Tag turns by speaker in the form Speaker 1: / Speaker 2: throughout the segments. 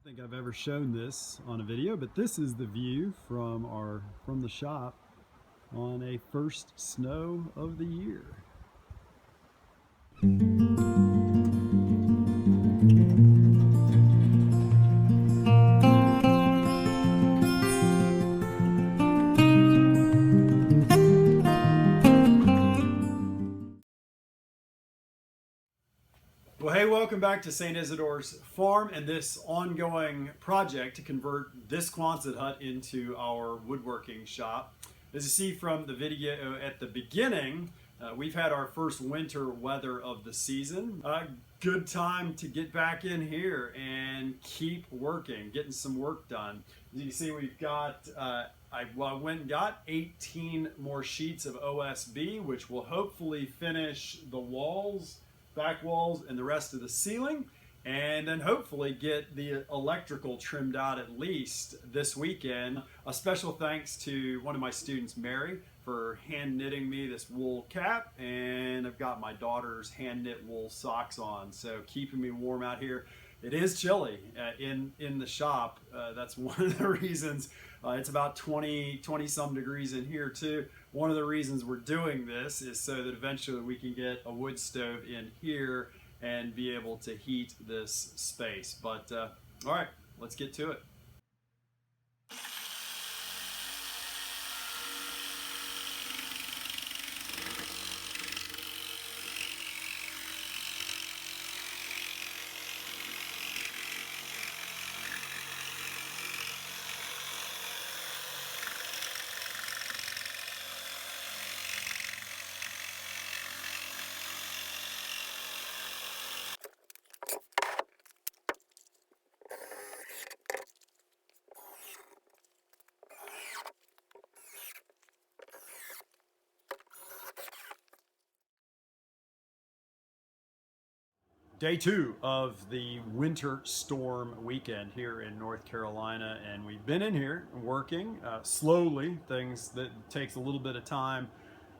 Speaker 1: I don't think I've ever shown this on a video, but this is the view from the shop on a first snow of the year. Well, hey, welcome back to St. Isidore's farm and this ongoing project to convert this Quonset hut into our woodworking shop. As you see from the video at the beginning, we've had our first winter weather of the season. Good time to get back in here and keep working, getting some work done. As you can see, we've got, I went and got 18 more sheets of OSB, which will hopefully finish the walls, back walls, and the rest of the ceiling, and then hopefully get the electrical trimmed out at least this weekend. A special thanks to one of my students, Mary, for hand knitting me this wool cap, and I've got my daughter's hand knit wool socks on, so keeping me warm out here. It is chilly in the shop. That's one of the reasons. It's about 20 some degrees in here too. One of the reasons we're doing this is so that eventually we can get a wood stove in here and be able to heat this space. But all right, let's get to it. Day two of the winter storm weekend here in North Carolina, and we've been in here working slowly, things that takes a little bit of time.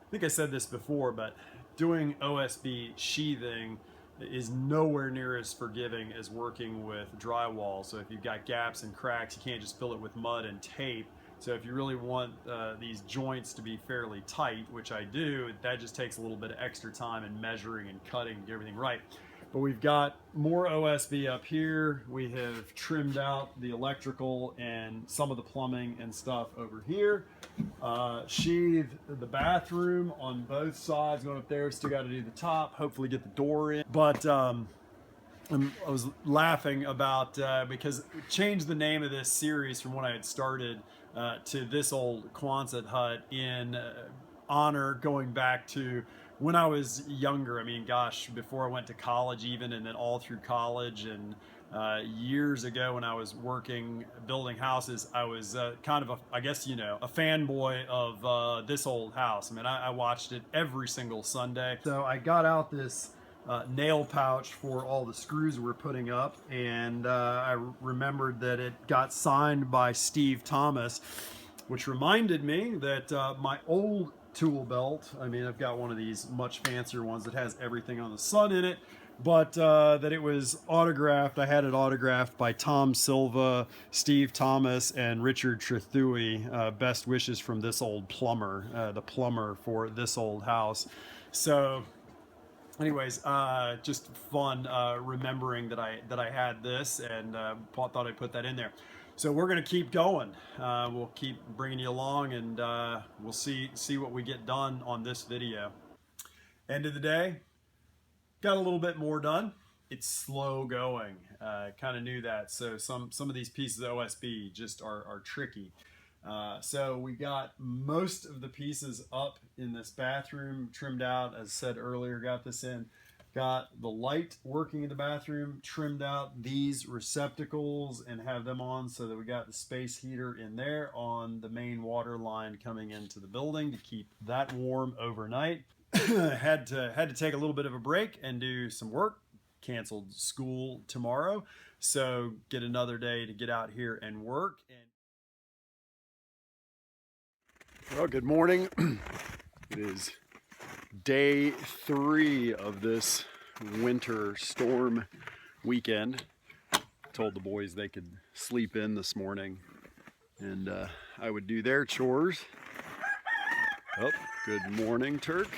Speaker 1: I think I said this before, but doing OSB sheathing is nowhere near as forgiving as working with drywall. So if you've got gaps and cracks, you can't just fill it with mud and tape. So if you really want these joints to be fairly tight, which I do, that just takes a little bit of extra time in measuring and cutting to get everything right. But we've got more OSB up here. We have trimmed out the electrical and some of the plumbing and stuff over here. Sheathed the bathroom on both sides going up there. Still got to do the top, hopefully get the door in. But I was laughing about, because we changed the name of this series from when I had started to This Old Quonset Hut in honor going back to when I was younger. I mean, gosh, before I went to college even, and then all through college, and years ago when I was working building houses, I was kind of I guess, you know, a fanboy of This Old House. I mean, I watched it every single Sunday. So I got out this nail pouch for all the screws we're putting up, and I remembered that it got signed by Steve Thomas, which reminded me that my old tool belt, I mean, I've got one of these much fancier ones that has everything on the sun in it, but that it was autographed. I had it autographed by Tom Silva, Steve Thomas, and Richard Trethui. Best wishes from This Old Plumber, the plumber for This Old House. So anyways, just fun remembering that I had this, and thought I'd put that in there. So we're going to keep going. We'll keep bringing you along, and we'll see what we get done on this video. End of the day, got a little bit more done. It's slow going. Kind of knew that. So some of these pieces of OSB just are tricky. So we got most of the pieces up in this bathroom trimmed out. As I said earlier, got this in. Got the light working in the bathroom, trimmed out these receptacles and have them on so that we got the space heater in there on the main water line coming into the building to keep that warm overnight. had to take a little bit of a break and do some work. Canceled school tomorrow, so get another day to get out here and work. Well, good morning. It is day 3 of this winter storm weekend. told the boys they could sleep in this morning, and I would do their chores. Oh, good morning, Turk.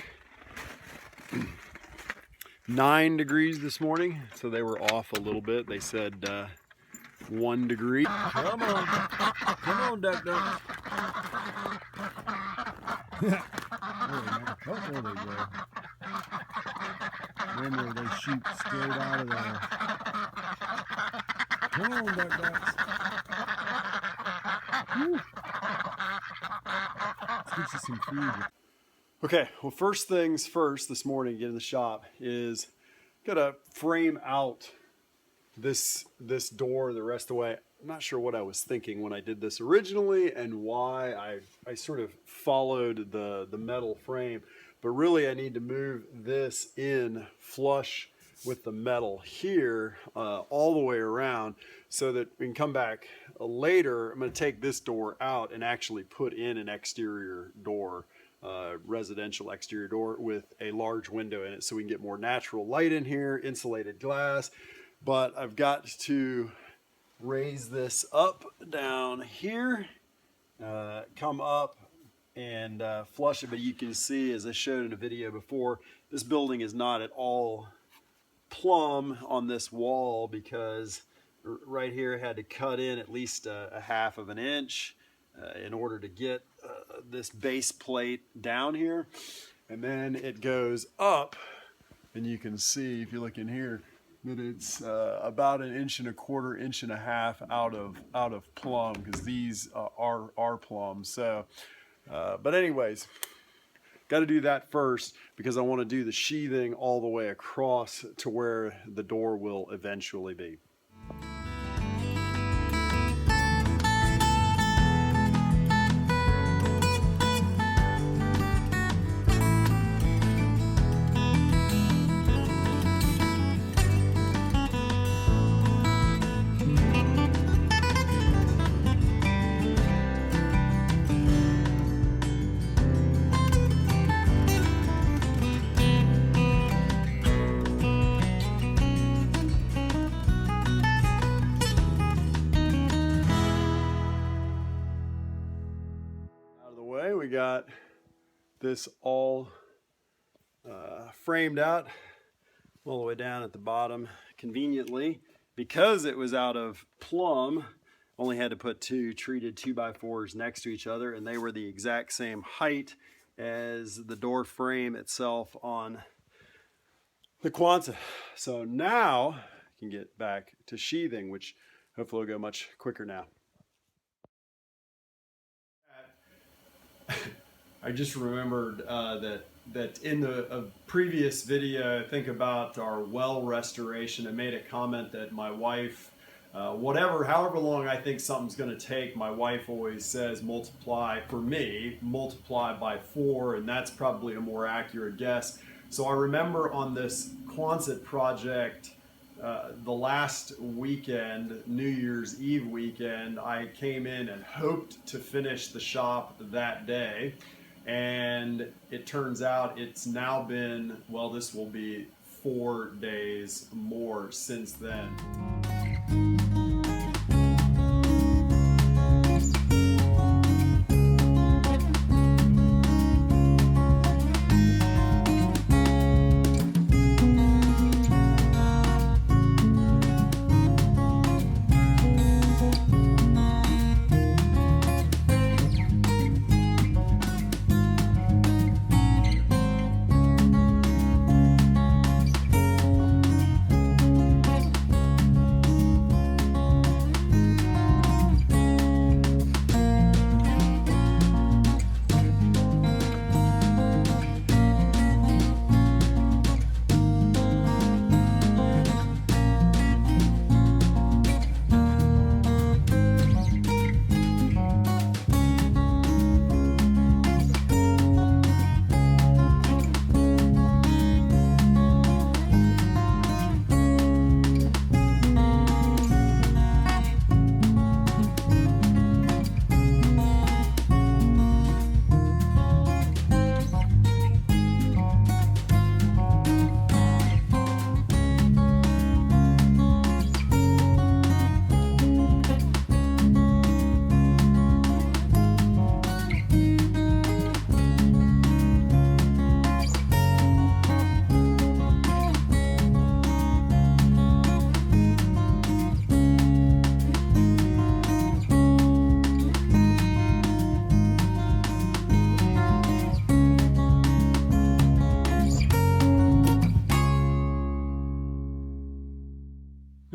Speaker 1: 9 degrees this morning, so they were off a little bit. They said 1 degree. Come on, duck duck.
Speaker 2: Oh, there they go. Then they shoot straight out of there. Come on, duck ducks. Woo. Let's get you some food.
Speaker 1: Okay, well, first things first this morning, get in the shop, is gotta frame out this door the rest of the way. I'm not sure what I was thinking when I did this originally and why I sort of followed the metal frame, but really I need to move this in flush with the metal here all the way around so that we can come back later. I'm going to take this door out and actually put in an exterior door, residential exterior door with a large window in it so we can get more natural light in here, insulated glass. But I've got to raise this up down here, come up and flush it. But you can see, as I showed in a video before, this building is not at all plumb on this wall because right here I had to cut in at least a 1/2 of an inch in order to get this base plate down here. And then it goes up, and you can see if you look in here that it's about 1 1/4 inch, 1.5 inches out of plumb, because these are plumb. So but anyways, got to do that first because I want to do the sheathing all the way across to where the door will eventually be. We got this all framed out all the way down at the bottom conveniently. Because it was out of plumb, only had to put 2 treated 2x4s next to each other, and they were the exact same height as the door frame itself on the Quonset. So now I can get back to sheathing, which hopefully will go much quicker now. I just remembered that in the previous video, I think about our well restoration, I made a comment that my wife, however long I think something's going to take, my wife always says multiply by 4, and that's probably a more accurate guess. So I remember on this Quonset project, the last weekend, New Year's Eve weekend, I came in and hoped to finish the shop that day. And it turns out it's now been, well, this will be 4 days more since then.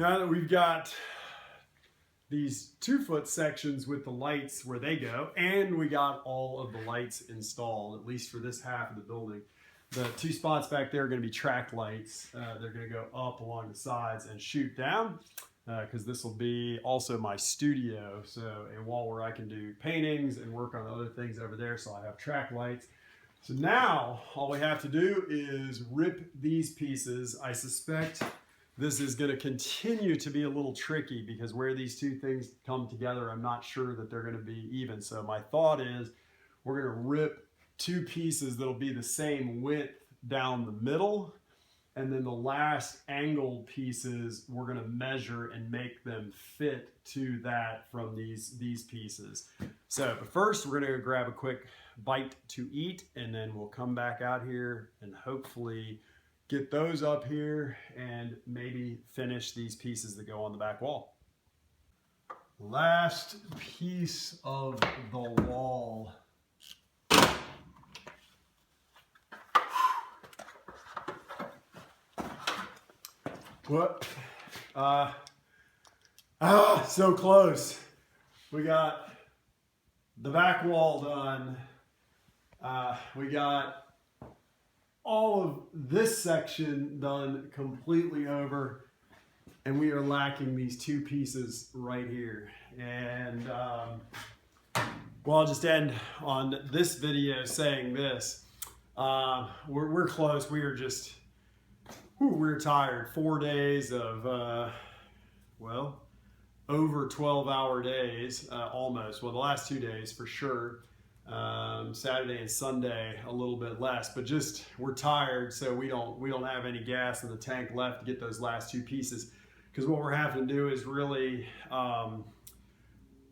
Speaker 1: now that we've got these 2-foot sections with the lights where they go, and we got all of the lights installed, at least for this half of the building. The 2 spots back there are going to be track lights. They're going to go up along the sides and shoot down, because this will be also my studio, so a wall where I can do paintings and work on other things over there. So I have track lights. So now all we have to do is rip these pieces. I suspect this is going to continue to be a little tricky because where these 2 things come together, I'm not sure that they're going to be even. So my thought is we're going to rip 2 pieces that'll be the same width down the middle, and then the last angled pieces we're going to measure and make them fit to that from these pieces. So but first we're going to grab a quick bite to eat, and then we'll come back out here and hopefully get those up here and maybe finish these pieces that go on the back wall. Last piece of the wall. What? So close. We got the back wall done. We got all of this section done completely over, and we are lacking these 2 pieces right here. And well, I'll just end on this video saying this. We're close. We are just, we're tired. 4 days of, well, over 12-hour days, almost. Well, the last 2 days for sure. Saturday and Sunday a little bit less, but just we're tired, so we don't have any gas in the tank left to get those last 2 pieces, because what we're having to do is really,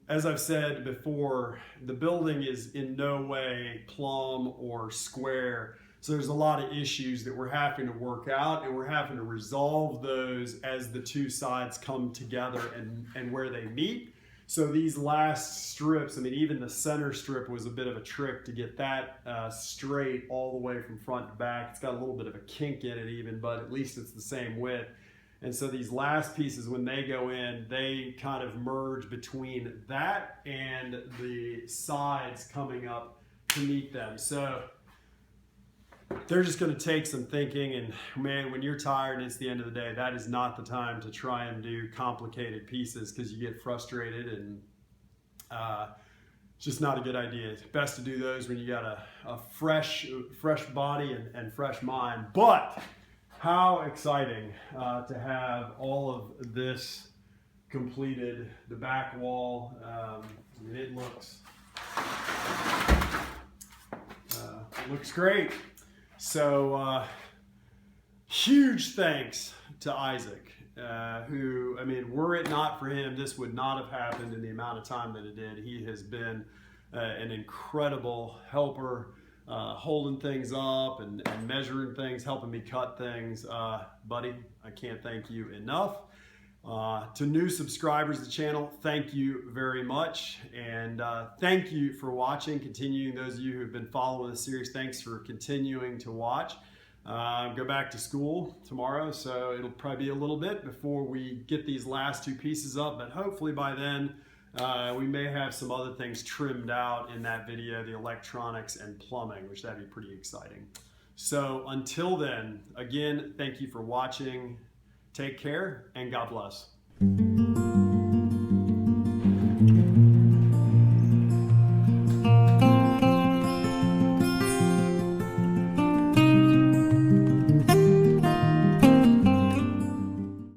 Speaker 1: as I've said before, the building is in no way plumb or square, so there's a lot of issues that we're having to work out, and we're having to resolve those as the 2 sides come together and where they meet. So these last strips, I mean, even the center strip was a bit of a trick to get that straight all the way from front to back. It's got a little bit of a kink in it even, but at least it's the same width. And so these last pieces, when they go in, they kind of merge between that and the sides coming up to meet them. So they're just going to take some thinking, and man, when you're tired and it's the end of the day, that is not the time to try and do complicated pieces, because you get frustrated, and it's just not a good idea. It's best to do those when you got a fresh body and fresh mind. But how exciting to have all of this completed. The back wall, I mean, it looks great. So huge thanks to Isaac, who, I mean, were it not for him, this would not have happened in the amount of time that it did. He has been an incredible helper, holding things up and measuring things, helping me cut things. Buddy, I can't thank you enough. To new subscribers to the channel, thank you very much, and thank you for watching. Continuing, those of you who have been following the series, thanks for continuing to watch. Go back to school tomorrow, so it'll probably be a little bit before we get these last 2 pieces up, but hopefully by then we may have some other things trimmed out in that video, the electronics and plumbing, which that'd be pretty exciting. So until then, again, thank you for watching. Take care, and God bless.